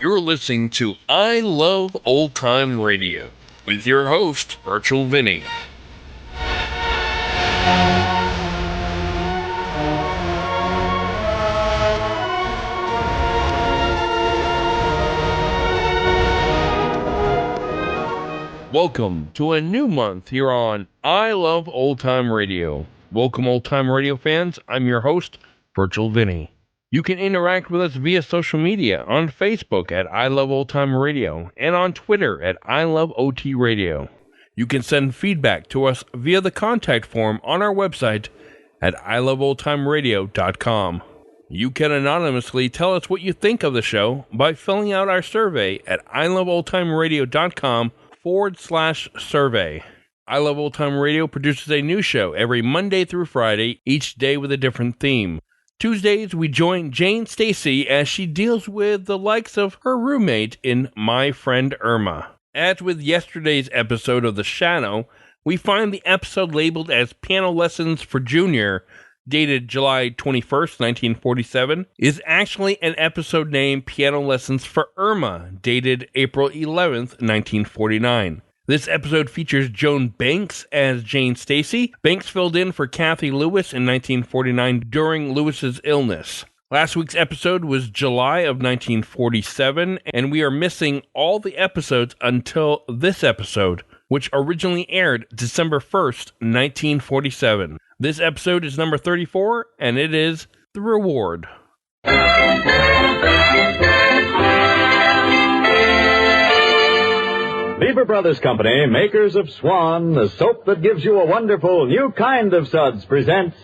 You're listening to I Love Old Time Radio with your host, Virtual Vinny. Welcome to a new month here on I Love Old Time Radio. Welcome, old time radio fans. I'm your host, Virtual Vinny. You can interact with us via social media on Facebook at I Love Old Time Radio and on Twitter at I Love OT Radio. You can send feedback to us via the contact form on our website at iloveoldtimeradio.com. You can anonymously tell us what you think of the show by filling out our survey at iloveoldtimeradio.com/survey. I Love Old Time Radio produces a new show every Monday through Friday, each day with a different theme. Tuesdays, we join Jane Stacy as she deals with the likes of her roommate in My Friend Irma. As with yesterday's episode of The Shadow, we find the episode labeled as Piano Lessons for Junior, dated July 21st, 1947, is actually an episode named Piano Lessons for Irma, dated April 11th, 1949. This episode features Joan Banks as Jane Stacy. Banks filled in for Kathy Lewis in 1949 during Lewis's illness. Last week's episode was July of 1947, and we are missing all the episodes until this episode, which originally aired December 1st, 1947. This episode is number 34, and it is The Reward. Lever Brothers Company, makers of Swan, the soap that gives you a wonderful new kind of suds, presents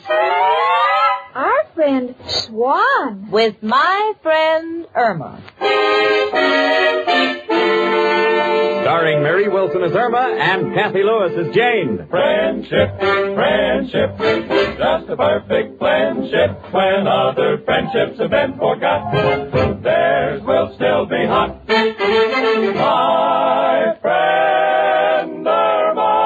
Our Friend Swan with My Friend Irma. Starring Mary Wilson as Irma and Kathy Lewis as Jane. Friendship, friendship, just a perfect friendship. When other friendships have been forgot, theirs will still be hot. My friend Irma.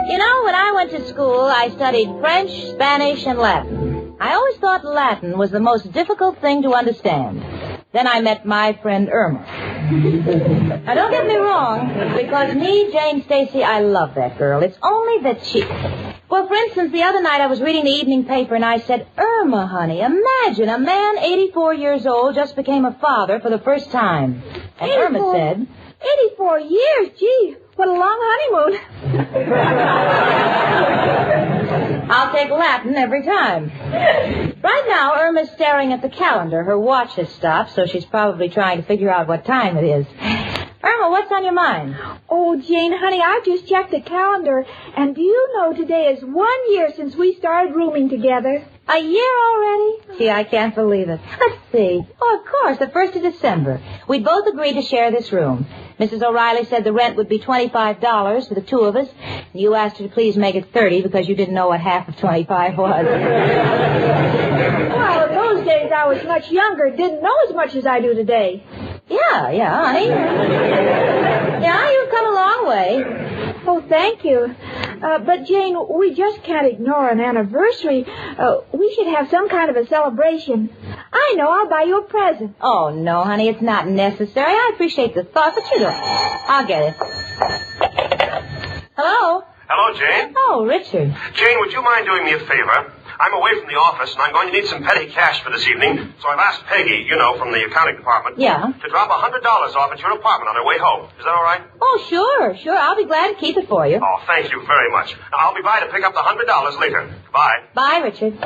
You know, when I went to school, I studied French, Spanish, and Latin. I always thought Latin was the most difficult thing to understand. Then I met my friend Irma. Now, don't get me wrong, because me, Jane Stacy, I love that girl. It's only that she... Well, for instance, the other night I was reading the evening paper and I said, Irma, honey, imagine a man 84 years old just became a father for the first time. And 84, Irma said... 84 years? Gee, what a long honeymoon. I'll take Latin every time. Right now, Irma's staring at the calendar. Her watch has stopped, so she's probably trying to figure out what time it is. Irma, what's on your mind? Oh, Jane, honey, I just checked the calendar, and do you know today is 1 year since we started rooming together? A year already? Gee, I can't believe it. Let's see. Oh, of course, the 1st of December. We'd both agreed to share this room. Mrs. O'Reilly said the rent would be $25 for the two of us. And you asked her to please make it $30 because you didn't know what half of 25 was. Well, in those days I was much younger, didn't know as much as I do today. Yeah, honey. Yeah, you've come a long way. Oh, thank you. But, Jane, we just can't ignore an anniversary. We should have some kind of a celebration. I know, I'll buy you a present. Oh, no, honey, it's not necessary. I appreciate the thought, but you don't. I'll get it. Hello? Hello, Jane. Oh, Richard. Jane, would you mind doing me a favor? I'm away from the office, and I'm going to need some petty cash for this evening, so I've asked Peggy, from the accounting department, yeah, to drop $100 off at your apartment on her way home. Is that all right? Oh, sure. I'll be glad to keep it for you. Oh, thank you very much. I'll be by to pick up the $100 later. Bye. Bye, Richard.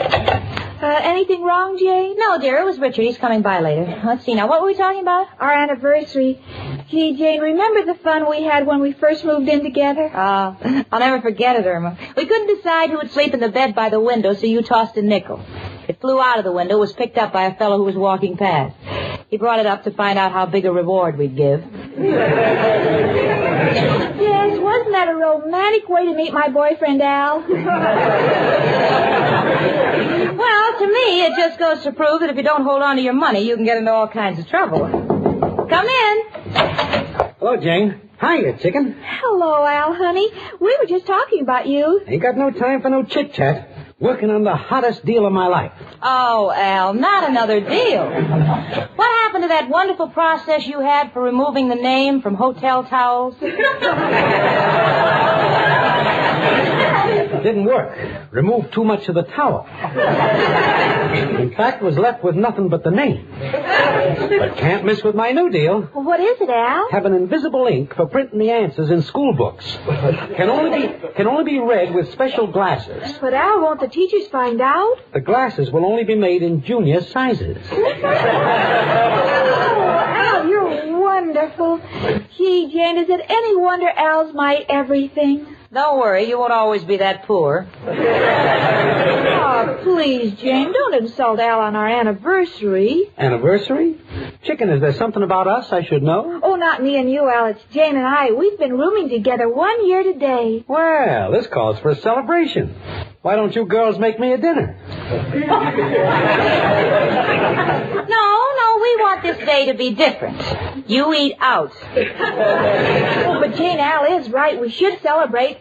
Anything wrong, Jane? No, dear, it was Richard. He's coming by later. Let's see now. What were we talking about? Our anniversary. Gee, Jane, remember the fun we had when we first moved in together? I'll never forget it, Irma. We couldn't decide who would sleep in the bed by the window, so you tossed a nickel. It flew out of the window, was picked up by a fellow who was walking past. He brought it up to find out how big a reward we'd give. Yes, wasn't that a romantic way to meet my boyfriend, Al? Well, to me, it just goes to prove that if you don't hold on to your money, you can get into all kinds of trouble. Come in. Hello, Jane. Hiya, chicken. Hello, Al, honey. We were just talking about you. Ain't got no time for no chit-chat. Working on the hottest deal of my life. Oh, Al, not another deal. What happened to that wonderful process you had for removing the name from hotel towels? It didn't work. Removed too much of the towel. In fact, was left with nothing but the name. But can't miss with my new deal. Well, what is it, Al? Have an invisible ink for printing the answers in school books. Can only be read with special glasses. But, Al, won't the teachers find out? The glasses will only be made in junior sizes. Oh, Al, you're wonderful. Gee, Jane, is it any wonder Al's my everything? Don't worry, you won't always be that poor. Oh, please, Jane, don't insult Al on our anniversary. Anniversary? Chicken, is there something about us I should know? Oh, not me and you, Al. It's Jane and I. We've been rooming together 1 year today. Well, this calls for a celebration. Why don't you girls make me a dinner? No, we want this day to be different. You eat out. Oh, but Jane, Al is right. We should celebrate.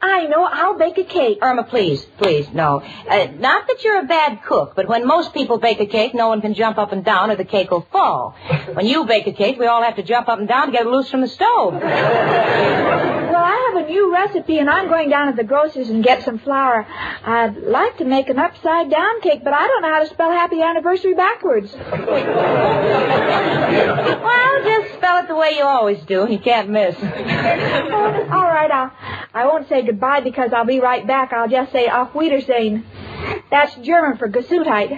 I know. I'll bake a cake. Irma, please, no. Not that you're a bad cook, but when most people bake a cake, no one can jump up and down or the cake will fall. When you bake a cake, we all have to jump up and down to get it loose from the stove. Well, I have a new recipe, and I'm going down to the grocer's and get some flour. I'd like to make an upside-down cake, but I don't know how to spell happy anniversary backwards. Well, just spell it the way you always do. You can't miss. All right, I won't say goodbye because I'll be right back. I'll just say Auf Wiedersehen. That's German for Gesundheit.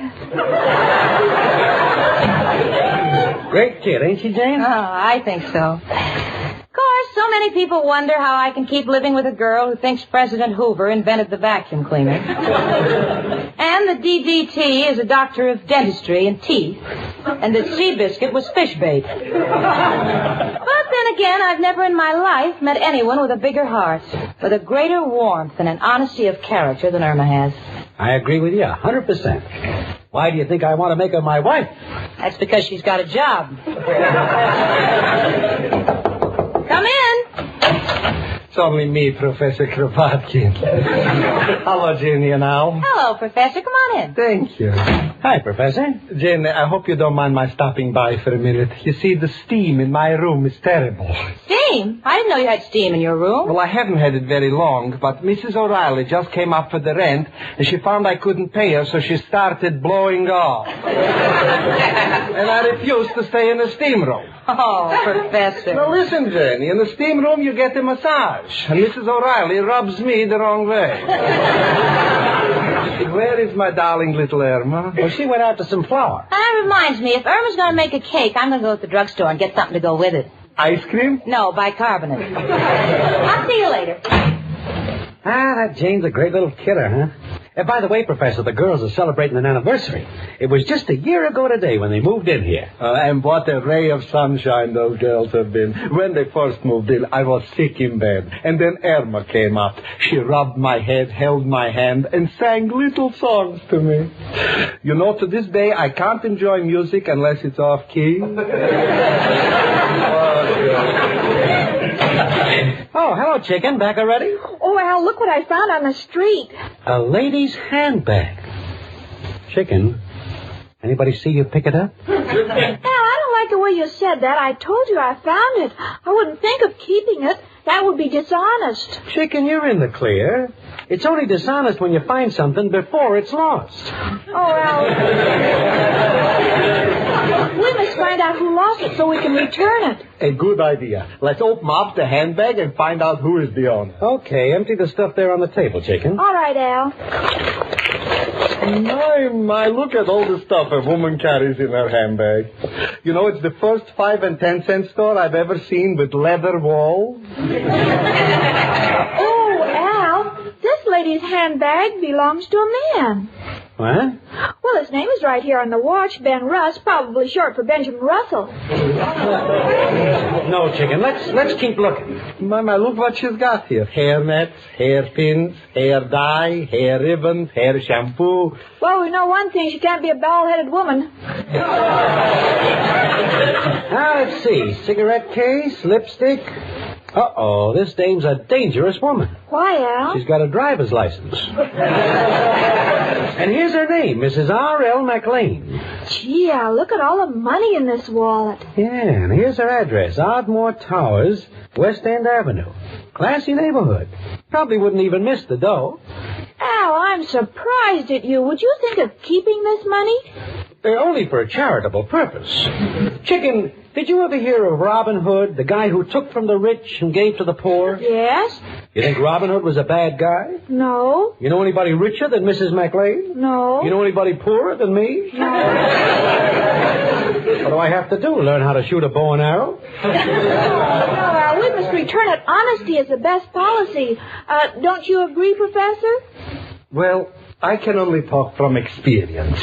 Great kid, ain't she, Jane? Oh, I think so. Of course, so many people wonder how I can keep living with a girl who thinks President Hoover invented the vacuum cleaner. And that DDT is a doctor of dentistry and teeth. And that Seabiscuit was fish bait. But then again, I've never in my life met anyone with a bigger heart, with a greater warmth and an honesty of character than Irma has. I agree with you 100%. Why do you think I want to make her my wife? That's because she's got a job. Come in. It's only me, Professor Kropotkin. Hello, Jenny and Al. Hello, Professor. Come on in. Thank you. Hi, Professor. Jenny, I hope you don't mind my stopping by for a minute. You see, the steam in my room is terrible. Steam? I didn't know you had steam in your room. Well, I haven't had it very long, but Mrs. O'Reilly just came up for the rent, and she found I couldn't pay her, so she started blowing off. And I refused to stay in the steam room. Oh, Professor. Now, listen, Jenny, in the steam room you get a massage, and Mrs. O'Reilly rubs me the wrong way. Where is my darling little Irma? Well, she went out to some flour. That reminds me, if Irma's going to make a cake, I'm going to go to the drugstore and get something to go with it. Ice cream? No, bicarbonate. I'll see you later. That Jane's a great little kidder, huh? And by the way, Professor, the girls are celebrating an anniversary. It was just a year ago today when they moved in here. And what a ray of sunshine those girls have been. When they first moved in, I was sick in bed. And then Irma came up. She rubbed my head, held my hand, and sang little songs to me. You know, to this day, I can't enjoy music unless it's off key. Oh, hello, chicken. Back already? Oh, Al, look what I found on the street. A lady's handbag. Chicken, anybody see you pick it up? Al, I don't like the way you said that. I told you I found it. I wouldn't think of keeping it. That would be dishonest. Chicken, you're in the clear. It's only dishonest when you find something before it's lost. Oh, Al. We must find out who lost it so we can return it. A good idea. Let's open up the handbag and find out who is the owner. Okay, empty the stuff there on the table, chicken. All right, Al. My, look at all the stuff a woman carries in her handbag. You know, it's the first 5 and 10 cent store I've ever seen with leather walls. Oh, Al, this lady's handbag belongs to a man. What? Well, his name is right here on the watch, Ben Russ, probably short for Benjamin Russell. No, Chicken. Let's keep looking. Mama, look what she's got here. Hair nets, hairpins, hair dye, hair ribbons, hair shampoo. Well, we know one thing. She can't be a bald-headed woman. Now, let's see. Cigarette case, lipstick. Uh-oh, this dame's a dangerous woman. Why, Al? She's got a driver's license. And here's her name, Mrs. R.L. McLean. Gee, Al, look at all the money in this wallet. Yeah, and here's her address, Ardmore Towers, West End Avenue. Classy neighborhood. Probably wouldn't even miss the dough. Al, I'm surprised at you. Would you think of keeping this money? Only for a charitable purpose. Chicken, did you ever hear of Robin Hood, the guy who took from the rich and gave to the poor? Yes. You think Robin Hood was a bad guy? No. You know anybody richer than Mrs. McLean? No. You know anybody poorer than me? No. What do I have to do? Learn how to shoot a bow and arrow? No, Al, we must return it. Honesty is the best policy. Don't you agree, Professor? Well, I can only talk from experience.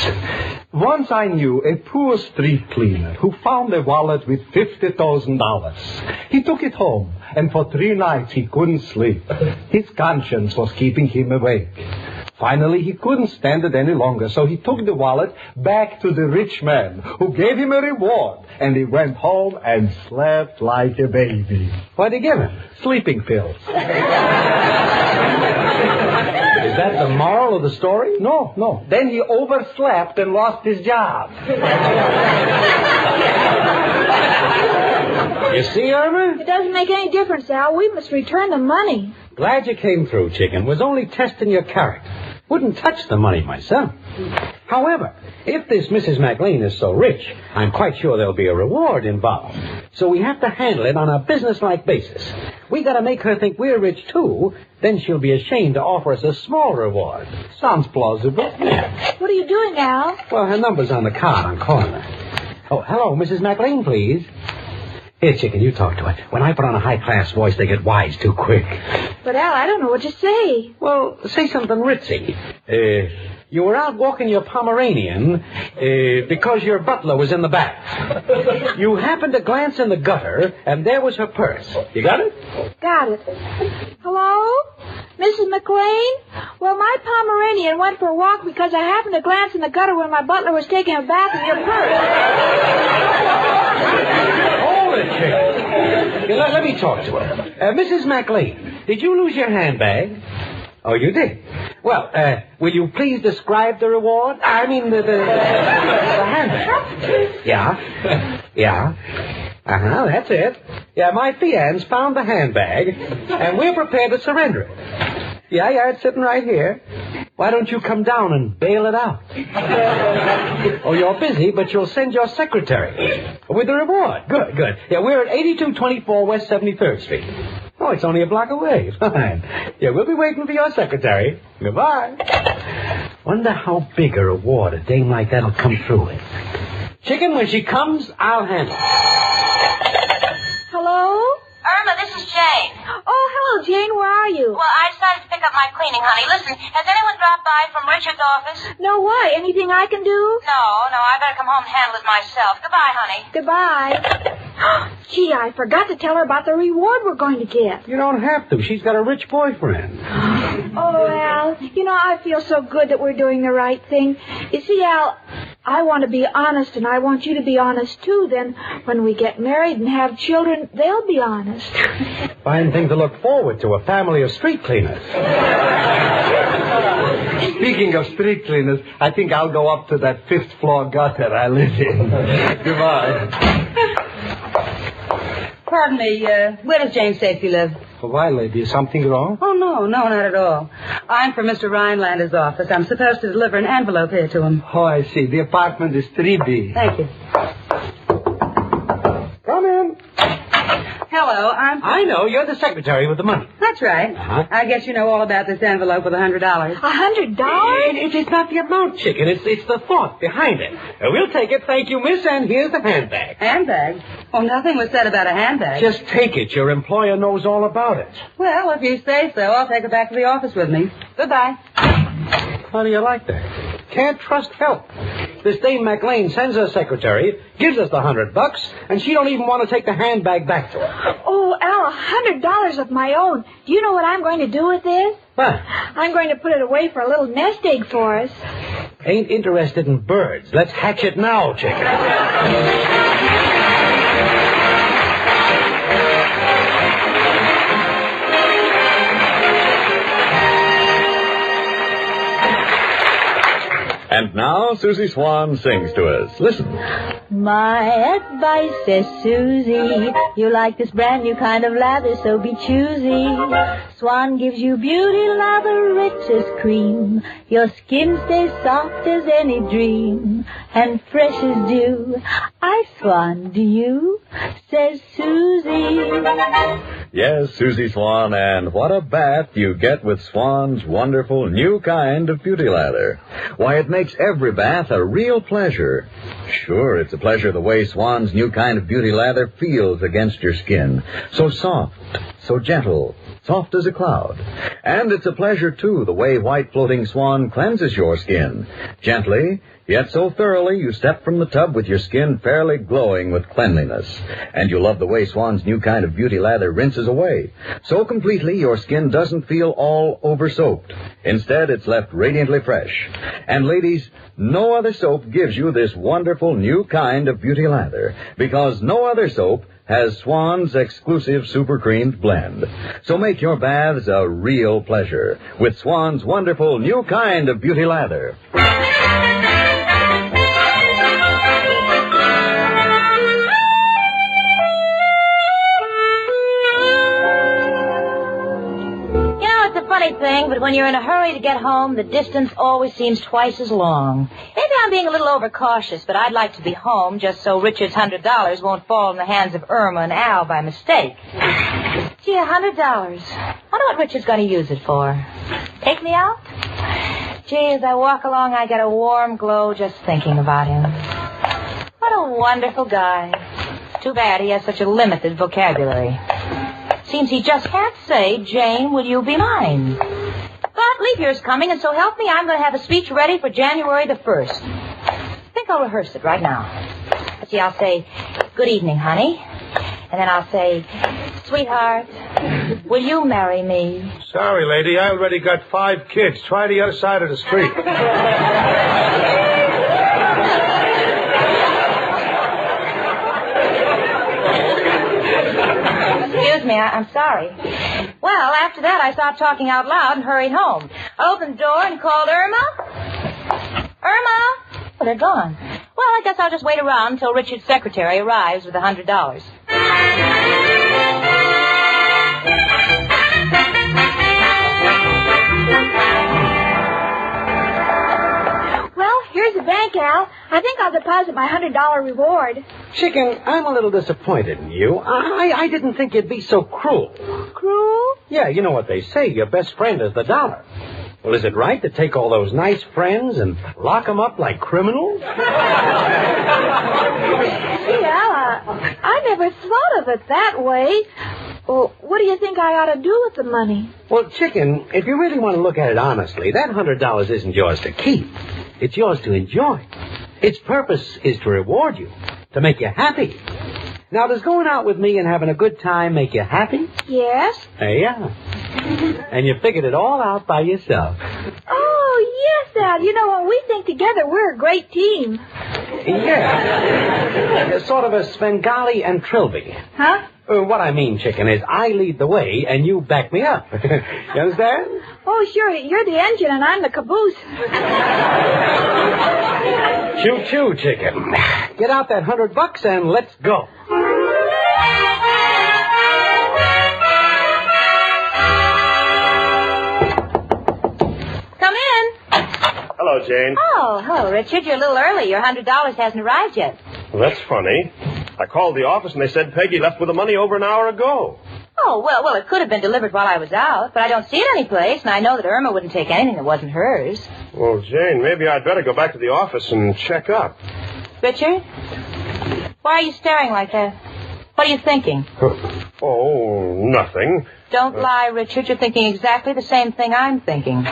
Once I knew a poor street cleaner who found a wallet with $50,000. He took it home, and for 3 nights he couldn't sleep. His conscience was keeping him awake. Finally, he couldn't stand it any longer, so he took the wallet back to the rich man, who gave him a reward, and he went home and slept like a baby. What'd he give him? Sleeping pills. Is that the moral of the story? No. Then he overslept and lost his job. You see, Irma? It doesn't make any difference, Al. We must return the money. Glad you came through, Chicken. Was only testing your character. Wouldn't touch the money myself. However, if this Mrs. McLean is so rich, I'm quite sure there'll be a reward involved. So we have to handle it on a business-like basis. We gotta make her think we're rich, too. Then she'll be ashamed to offer us a small reward. Sounds plausible. What are you doing, Al? Well, her number's on the card on corner. Oh, hello, Mrs. McLean, please. Here, Chicken, you talk to her. When I put on a high-class voice, they get wise too quick. But, Al, I don't know what to say. Well, say something ritzy. You were out walking your Pomeranian because your butler was in the back. You happened to glance in the gutter, and there was her purse. You got it? Got it. Hello? Mrs. McLean? Well, my Pomeranian went for a walk because I happened to glance in the gutter when my butler was taking a bath in your purse. Hold it, Chicken. Let me talk to her. Mrs. McLean, did you lose your handbag? Oh, you did? Well, will you please describe the reward? I mean, the handbag. Yeah. Uh-huh, that's it. Yeah, my fiance found the handbag, and we're prepared to surrender it. Yeah, it's sitting right here. Why don't you come down and bail it out? Oh, you're busy, but you'll send your secretary with the reward. Good. Yeah, we're at 8224 West 73rd Street. Oh, it's only a block away. Fine. Yeah, we'll be waiting for your secretary. Goodbye. Wonder how big a reward a dame like that'll come through with. Chicken, when she comes, I'll handle it. Hello? Irma, this is Jane. Oh, hello, Jane. Where are you? Well, I decided to pick up my cleaning, honey. Listen, has anyone dropped by from Richard's office? No, why? Anything I can do? No, I better come home and handle it myself. Goodbye, honey. Goodbye. Gee, I forgot to tell her about the reward we're going to get. You don't have to. She's got a rich boyfriend. Oh, Al, I feel so good that we're doing the right thing. You see, Al, I want to be honest, and I want you to be honest, too. Then, when we get married and have children, they'll be honest. Fine thing to look forward to, a family of street cleaners. Speaking of street cleaners, I think I'll go up to that 5th floor gutter I live in. Goodbye. Pardon me, where does Jane Stacy live? Why, lady, is something wrong? Oh, no, not at all. I'm from Mr. Rhinelander's office. I'm supposed to deliver an envelope here to him. Oh, I see. The apartment is 3B. Thank you. Come in. Hello, I know. You're the secretary with the money. That's right. Uh-huh. I guess you know all about this envelope with $100. $100? It's not the amount, Chicken. It's the thought behind it. We'll take it, thank you, miss, and here's the handbag. Handbag? Oh, nothing was said about a handbag. Just take it. Your employer knows all about it. Well, if you say so, I'll take it back to the office with me. Goodbye. How do you like that? can't trust help. This Dame McLean sends her secretary, gives us the $100, and she don't even want to take the handbag back to her. Oh, Al, $100 of my own. Do you know what I'm going to do with this? What? I'm going to put it away for a little nest egg for us. Ain't interested in birds. Let's hatch it now, chicken. And now Susie Swan sings to us. Listen. My advice, says Susie, you like this brand new kind of lather, so be choosy. Swan gives you beauty lather rich as cream. Your skin stays soft as any dream, and fresh as dew. I Swan, do you? Says Susie. Yes, Susie Swan, and what a bath you get with Swan's wonderful new kind of beauty lather. Why, it makes every bath a real pleasure. Sure, it's a pleasure the way Swan's new kind of beauty lather feels against your skin. So soft, so gentle, soft as a cloud. And it's a pleasure, too, the way white floating Swan cleanses your skin. Gently, yet so thoroughly you step from the tub with your skin fairly glowing with cleanliness. And you love the way Swan's new kind of beauty lather rinses away. So completely your skin doesn't feel all over-soaped. Instead, it's left radiantly fresh. And ladies, no other soap gives you this wonderful new kind of beauty lather, because no other soap has Swan's exclusive super creamed blend. So make your baths a real pleasure with Swan's wonderful new kind of beauty lather. Thing, but when you're in a hurry to get home, the distance always seems twice as long. Maybe I'm being a little overcautious, but I'd like to be home just so Richard's $100 won't fall in the hands of Irma and Al by mistake. Gee, $100. Wonder what Richard's going to use it for. Take me out? Gee, as I walk along, I get a warm glow just thinking about him. What a wonderful guy. Too bad he has such a limited vocabulary. Seems he just can't say, Jane, will you be mine? But leap year's coming, and so help me, I'm going to have a speech ready for January the 1st. I think I'll rehearse it right now. Let's see, I'll say, good evening, honey. And then I'll say, sweetheart, will you marry me? Sorry, lady, I already got 5 kids. Try the other side of the street. Excuse me, I'm sorry. Well, after that, I stopped talking out loud and hurried home. I opened the door and called Irma. Irma! Oh, they're gone. Well, I guess I'll just wait around until Richard's secretary arrives with the $100. Here's the bank, Al. I think I'll deposit my $100 reward. Chicken, I'm a little disappointed in you. I didn't think you'd be so cruel. Cruel? Yeah, you know what they say. Your best friend is the dollar. Well, is it right to take all those nice friends and lock them up like criminals? Gee, Al, I never thought of it that way. Well, what do you think I ought to do with the money? Well, Chicken, if you really want to look at it honestly, that $100 isn't yours to keep. It's yours to enjoy. Its purpose is to reward you, to make you happy. Now, does going out with me and having a good time make you happy? Yes. Yeah. And you figured it all out by yourself. Oh, yes, Al. You know, when we think together, we're a great team. Yeah. Sort of a Svengali and Trilby. Huh? What I mean, Chicken, is I lead the way and you back me up. You understand? Oh, sure. You're the engine and I'm the caboose. Choo-choo, Chicken. Get out that $100 and let's go. Come in. Hello, Jane. Oh, hello, Richard. You're a little early. Your $100 hasn't arrived yet. Well, that's funny. I called the office and they said Peggy left with the money over an hour ago. Oh, well, it could have been delivered while I was out, but I don't see it anyplace, and I know that Irma wouldn't take anything that wasn't hers. Well, Jane, maybe I'd better go back to the office and check up. Richard? Why are you staring like that? What are you thinking? Oh, nothing. Don't lie, Richard. You're thinking exactly the same thing I'm thinking.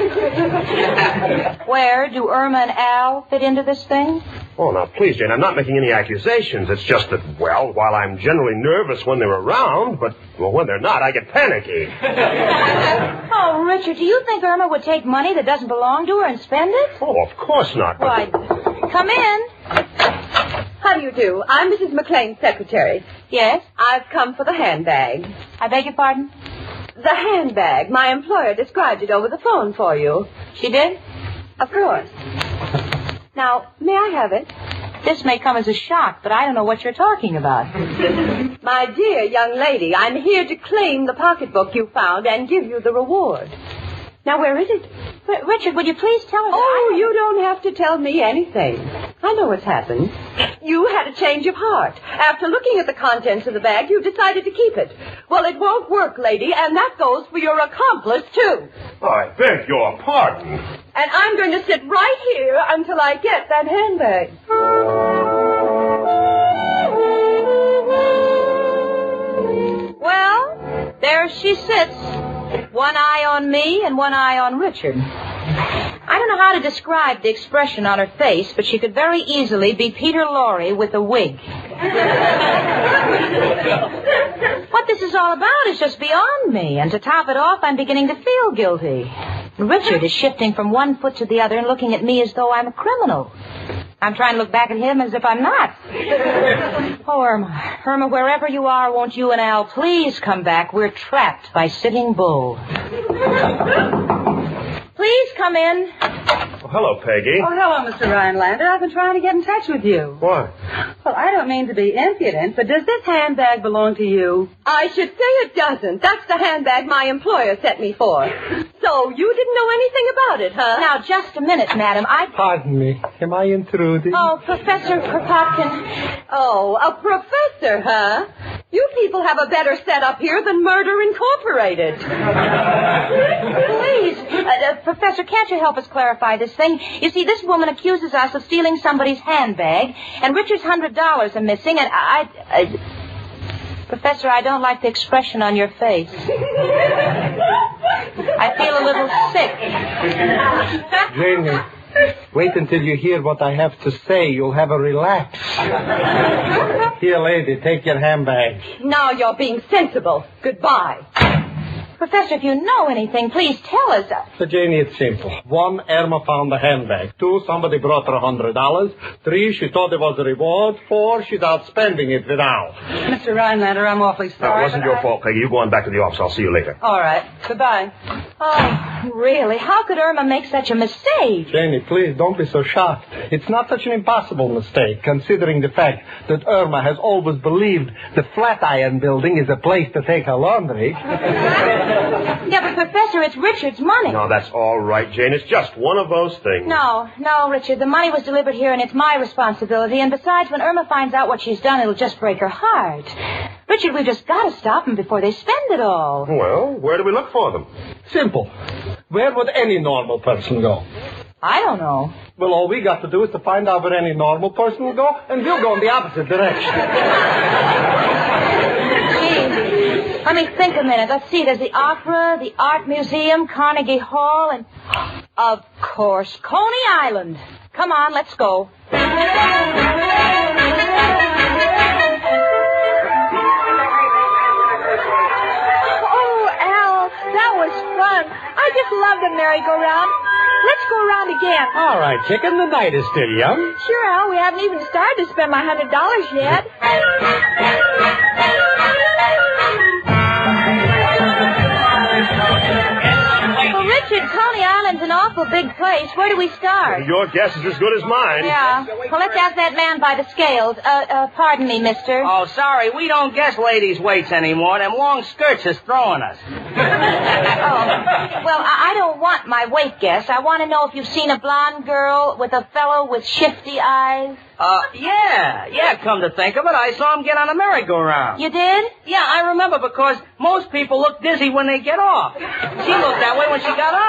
Where do Irma and Al fit into this thing? Oh, now, please, Jane, I'm not making any accusations. It's just that, well, while I'm generally nervous when they're around, but, well, when they're not, I get panicky. Oh, Richard, do you think Irma would take money that doesn't belong to her and spend it? Oh, of course not. But... Why, come in. How do you do? I'm Mrs. McLean's secretary. Yes? I've come for the handbag. I beg your pardon? The handbag. My employer described it over the phone for you. She did? Of course. Now, may I have it? This may come as a shock, but I don't know what you're talking about. My dear young lady, I'm here to claim the pocketbook you found and give you the reward. Now, where is it? Richard, would you please tell her Oh, you don't have to tell me anything. I know what's happened. You had a change of heart. After looking at the contents of the bag, you decided to keep it. Well, it won't work, lady, and that goes for your accomplice, too. I beg your pardon. And I'm going to sit right here until I get that handbag. Well, there she sits. One eye on me and one eye on Richard. I don't know how to describe the expression on her face, but she could very easily be Peter Lorre with a wig. What this is all about is just beyond me, and to top it off, I'm beginning to feel guilty. Richard is shifting from one foot to the other and looking at me as though I'm a criminal. I'm trying to look back at him as if I'm not. Oh, Irma. Irma, wherever you are, won't you and Al please come back? We're trapped by Sitting Bull. Please come in. Oh, hello, Peggy. Oh, hello, Mr. Rhinelander. I've been trying to get in touch with you. What? Well, I don't mean to be impudent, but does this handbag belong to you? I should say it doesn't. That's the handbag my employer sent me for. So you didn't know anything about it, huh? Now, just a minute, madam. Pardon me. Am I intruding? Oh, Professor Kropotkin. Oh, a professor, huh? You people have a better setup here than Murder Incorporated. Please, Professor, can't you help us clarify this thing? You see, this woman accuses us of stealing somebody's handbag, and Richard's $100 are missing, and Professor, I don't like the expression on your face. I feel a little sick. Janie, wait until you hear what I have to say. You'll have a relapse. Here, lady, take your handbag. Now you're being sensible. Goodbye. Professor, if you know anything, please tell us. So, Janie, it's simple. 1, Irma found the handbag. 2, somebody brought her $100. 3, she thought it was a reward. 4, she's out spending it with Al. Mr. Rhinelander, I'm awfully sorry. No, it wasn't your fault, Peggy. You go on back to the office. I'll see you later. All right. Goodbye. Oh, really? How could Irma make such a mistake? Janie, please, don't be so shocked. It's not such an impossible mistake, considering the fact that Irma has always believed the Flatiron Building is a place to take her laundry. Yeah, but Professor, it's Richard's money. No, that's all right, Jane. It's just one of those things. No, Richard. The money was delivered here, and it's my responsibility. And besides, when Irma finds out what she's done, it'll just break her heart. Richard, we've just got to stop them before they spend it all. Well, where do we look for them? Simple. Where would any normal person go? I don't know. Well, all we got to do is to find out where any normal person will go, and we'll go in the opposite direction. Gee, let me think a minute. Let's see. There's the Opera, the Art Museum, Carnegie Hall, and, of course, Coney Island. Come on, let's go. Oh, Al, that was fun. I just love the merry-go-round. Let's go around again. All right, chicken, the night is still young. Sure, Al, we haven't even started to spend my $100 yet. Well, Richard, Coney Island's an awful big place. Where do we start? Your guess is as good as mine. Yeah. Well, let's ask that man by the scales. Pardon me, mister. Oh, sorry, we don't guess ladies' weights anymore. Them long skirts is throwing us. Well, I don't want my weight guess. I want to know if you've seen a blonde girl with a fellow with shifty eyes. Yeah, come to think of it, I saw him get on a merry-go-round. You did? Yeah, I remember because most people look dizzy when they get off. She looked that way when she got on.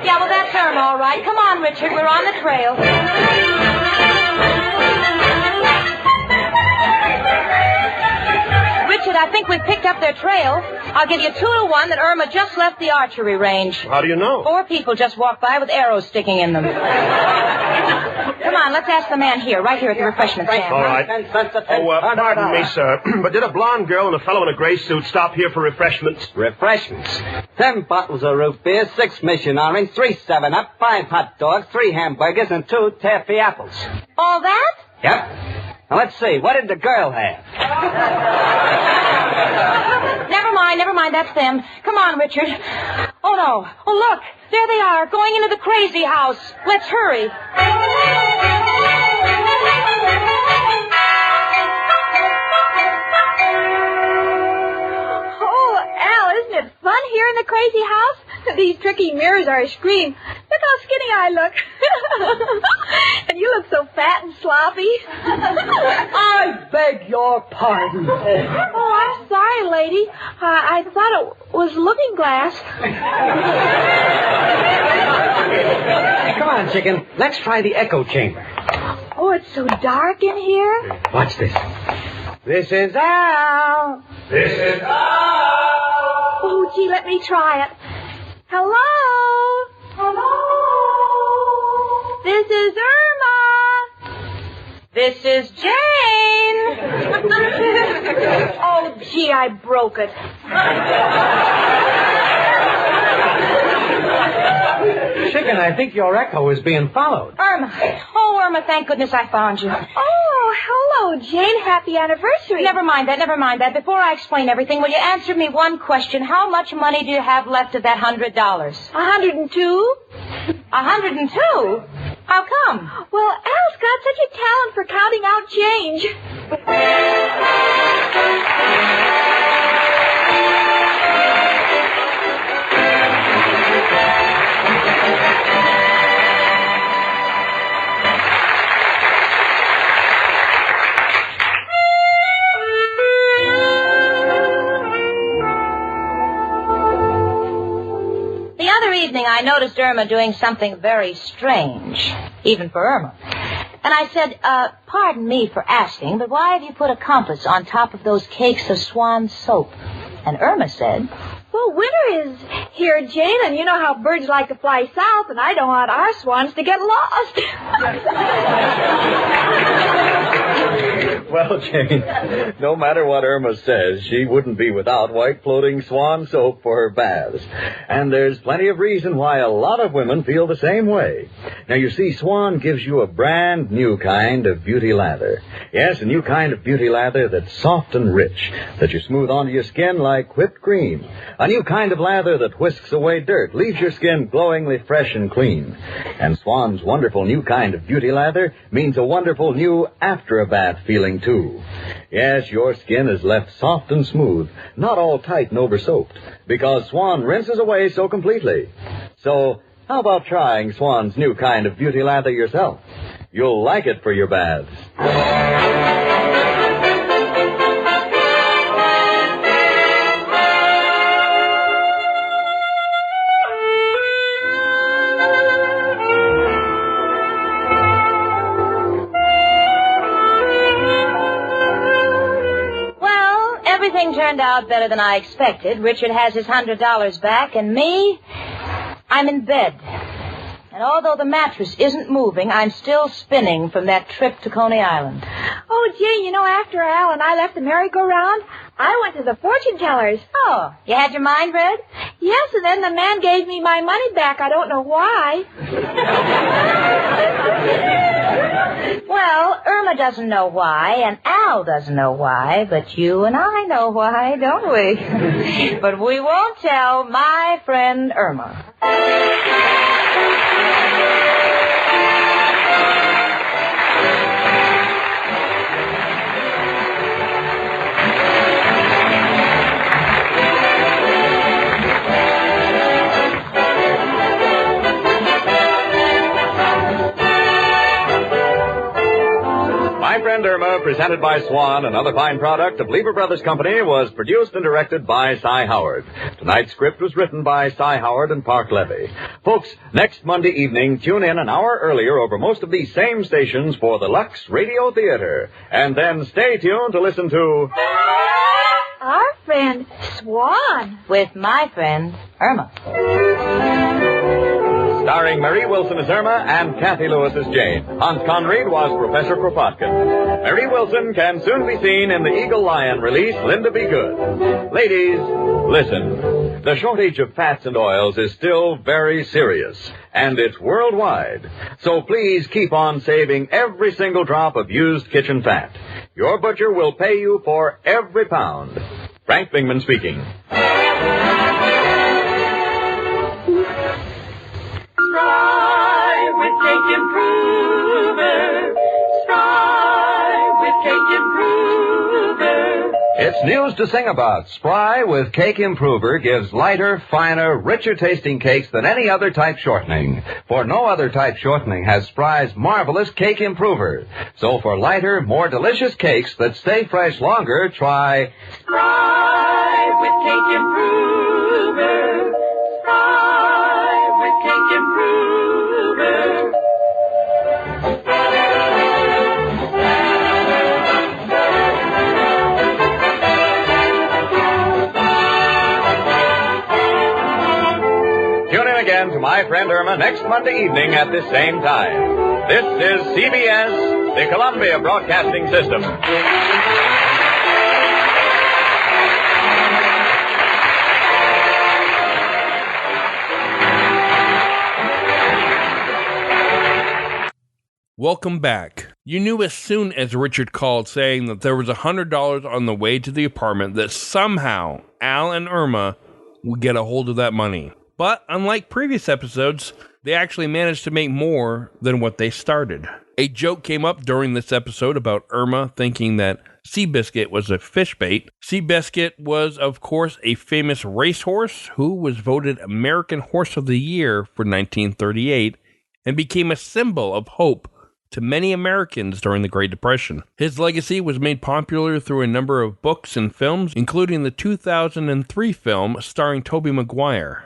Yeah, well, that's Irma, all right. Come on, Richard, we're on the trail. Richard, I think we've picked up their trail. I'll give you 2-1 that Irma just left the archery range. How do you know? 4 people just walked by with arrows sticking in them. Come on, let's ask the man here, right here at the refreshment stand. All right. Pardon me, sir, but did a blonde girl and a fellow in a gray suit stop here for refreshments? Refreshments? 10 bottles of root beer, 6 mission orange, 3 7-Up, 5 hot dogs, 3 hamburgers, and 2 taffy apples. All that? Yep. Now, let's see. What did the girl have? Never mind. That's them. Come on, Richard. Oh, no. Oh, look. There they are, going into the crazy house. Let's hurry. Oh, Al, isn't it fun here in the crazy house? These tricky mirrors are a scream. Look how skinny I look. And you look so fat and sloppy. I beg your pardon. Oh, I'm sorry, lady. I thought it was looking glass. Come on, chicken. Let's try the echo chamber. Oh, it's so dark in here. Watch this. This is Al. This is Al. Oh, gee, let me try it. Hello? This is Irma. This is Jane. Oh, gee, I broke it. Chicken, I think your echo is being followed. Irma. Oh, Irma, thank goodness I found you. Oh, hello, Jane. Happy anniversary. Never mind that. Before I explain everything, will you answer me one question? How much money do you have left of that $100? 102? 102? How come? Well, Al's got such a talent for counting out change. Evening, I noticed Irma doing something very strange, even for Irma. And I said, pardon me for asking, but why have you put a compass on top of those cakes of swan soap? And Irma said, well, winter is here, Jane, and you know how birds like to fly south, and I don't want our swans to get lost. Well, Jane, no matter what Irma says, she wouldn't be without white floating swan soap for her baths. And there's plenty of reason why a lot of women feel the same way. Now, you see, Swan gives you a brand new kind of beauty lather. Yes, a new kind of beauty lather that's soft and rich, that you smooth onto your skin like whipped cream. A new kind of lather that whisks away dirt, leaves your skin glowingly fresh and clean. And Swan's wonderful new kind of beauty lather means a wonderful new after-a-bath feeling, too. Yes, your skin is left soft and smooth, not all tight and over-soaped, because Swan rinses away so completely. So, how about trying Swan's new kind of beauty lather yourself? You'll like it for your baths. Everything turned out better than I expected. Richard has his $100 back, and me, I'm in bed. And although the mattress isn't moving, I'm still spinning from that trip to Coney Island. Oh, gee, you know, after Al and I left the merry-go-round, I went to the fortune tellers. Oh, you had your mind read? Yes, and then the man gave me my money back. I don't know why. Well, Irma doesn't know why, and Al doesn't know why, but you and I know why, don't we? But we won't tell my friend Irma. My Friend Irma, presented by Swan, another fine product of Lever Brothers Company, was produced and directed by Cy Howard. Tonight's script was written by Cy Howard and Park Levy. Folks, next Monday evening, tune in an hour earlier over most of these same stations for the Lux Radio Theater. And then stay tuned to listen to our friend Swan. With my friend Irma. Starring Mary Wilson as Irma and Kathy Lewis as Jane. Hans Conried was Professor Kropotkin. Mary Wilson can soon be seen in the Eagle Lion release, Linda Be Good. Ladies, listen. The shortage of fats and oils is still very serious, and it's worldwide. So please keep on saving every single drop of used kitchen fat. Your butcher will pay you for every pound. Frank Bingman speaking. Spry with Cake Improver. Spry with Cake Improver. It's news to sing about. Spry with Cake Improver gives lighter, finer, richer tasting cakes than any other type shortening. For no other type shortening has Spry's marvelous Cake Improver. So for lighter, more delicious cakes that stay fresh longer, try Spry with Cake Improver. Spry with Cake Improver. Tune in again to My Friend Irma next Monday evening at this same time. This is CBS, the Columbia Broadcasting System. Welcome back. You knew as soon as Richard called saying that there was $100 on the way to the apartment that somehow Al and Irma would get a hold of that money. But unlike previous episodes, they actually managed to make more than what they started. A joke came up during this episode about Irma thinking that Seabiscuit was a fish bait. Seabiscuit was, of course, a famous racehorse who was voted American Horse of the Year for 1938 and became a symbol of hope to many Americans during the Great Depression. His legacy was made popular through a number of books and films, including the 2003 film starring Tobey Maguire.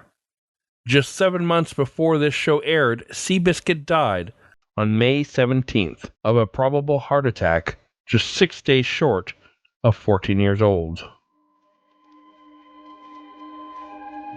Just 7 months before this show aired, Seabiscuit died on May 17th of a probable heart attack, just 6 days short of 14 years old.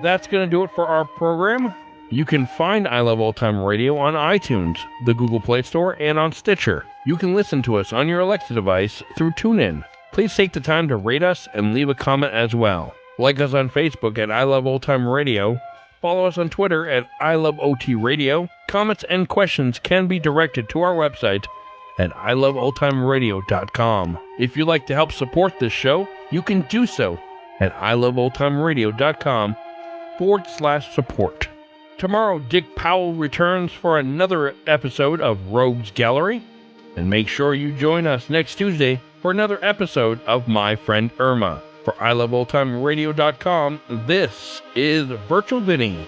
That's going to do it for our program. You can find I Love Old Time Radio on iTunes, the Google Play Store, and on Stitcher. You can listen to us on your Alexa device through TuneIn. Please take the time to rate us and leave a comment as well. Like us on Facebook at I Love Old Time Radio. Follow us on Twitter at I Love OT Radio. Comments and questions can be directed to our website at iloveoldtimeradio.com. If you'd like to help support this show, you can do so at iloveoldtimeradio.com/support. Tomorrow, Dick Powell returns for another episode of Rogues Gallery. And make sure you join us next Tuesday for another episode of My Friend Irma. For iloveoldtimeradio.com, this is Virtual Vinny.